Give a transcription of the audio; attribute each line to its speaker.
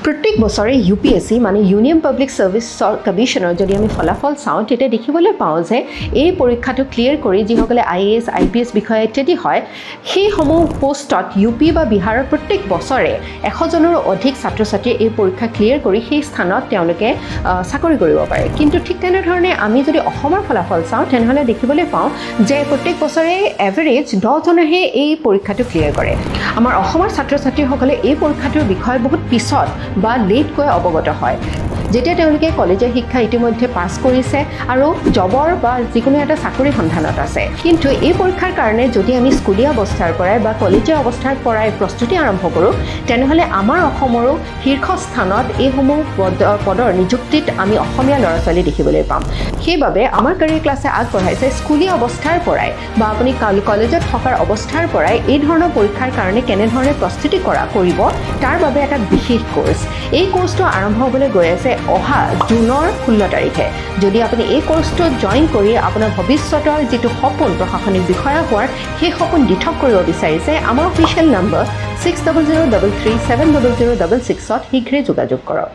Speaker 1: প্ৰত্যেক বছৰে ইউপিএসসি মানে ইউনিয়ন পাব্লিক সাৰ্ভিস কমিশনৰ যদি আমি ফলাফল চাওঁ তেতিয়া দেখিবলৈ পাওঁ যে এই পৰীক্ষাটো ক্লিয়াৰ কৰি যিসকলে আইএএস আইপিএস বিষয়া ইত্যাদি হয় সেই সমূহ পোষ্টত ইউপি বা বিহাৰৰ প্ৰত্যেক বছৰে 100 জনৰো অধিক ছাত্ৰ ছাত্ৰী এই পৰীক্ষা ক্লিয়াৰ কৰি সেই স্থানত তেওঁলোকে চাকৰি কৰিব পাৰে কিন্তু ঠিক তেনেধৰণে আমি যদি অসমৰ ফলাফল চাওঁ তেনেহলে দেখিবলৈ পাওঁ যে প্ৰত্যেক বছৰে এভাৰেজ 10 জনেহে এই পৰীক্ষাটো ক্লিয়াৰ কৰে আমাৰ অসমৰ ছাত্ৰ ছাত্ৰীসকলে এই পৰীক্ষাটোৰ বিষয়ে বহুত পিছত বা লেট কৈ অৱগত হয় যেতিয়া তেওঁলোকে কলেজীয়া শিক্ষা ইতিমধ্যে পাছ কৰিছে আৰু জবৰ বা যিকোনো এটা চাকৰি সন্ধানত আছে কিন্তু এই পৰীক্ষাৰ কাৰণে যদি আমি স্কুলীয়া অৱস্থাৰ পৰাই বা কলেজীয়া অৱস্থাৰ পৰাই প্ৰস্তুতি আৰম্ভ কৰোঁ তেনেহলে আমাৰ অসমৰো শীৰ্ষস্থানত এই সমূহ পদৰ নিযুক্তিত আমি অসমীয়া ল'ৰা-ছোৱালী দেখিবলৈ পাম সেইবাবে আমাৰ কেৰিয়াৰ ক্লাছে আগবঢ়াইছে স্কুলীয়া অৱস্থাৰ পৰাই বা আপুনি কলেজত থকাৰ অৱস্থাৰ পৰাই এই ধৰণৰ পৰীক্ষাৰ কাৰণে কেনে ধৰণে প্ৰস্তুতি কৰিব তাৰ বাবে এটা বিশেষ কোৰ্স এই কোৰ্সটো আৰম্ভ হ'বলৈ গৈ আছে অহা জুনৰ 16 তাৰিখে যদি আপুনি এই কোৰ্সটো জয়েন কৰি আপোনাৰ ভৱিষ্যতৰ যেটো সপোন প্ৰশাসনিক বিষয়া হোৱাৰ সেই সপোন দিঠক কৰিব বিচাৰিছে আমাৰ অফিচিয়েল নম্বৰ 6003370066 ত শীঘ্ৰে যোগাযোগ কৰক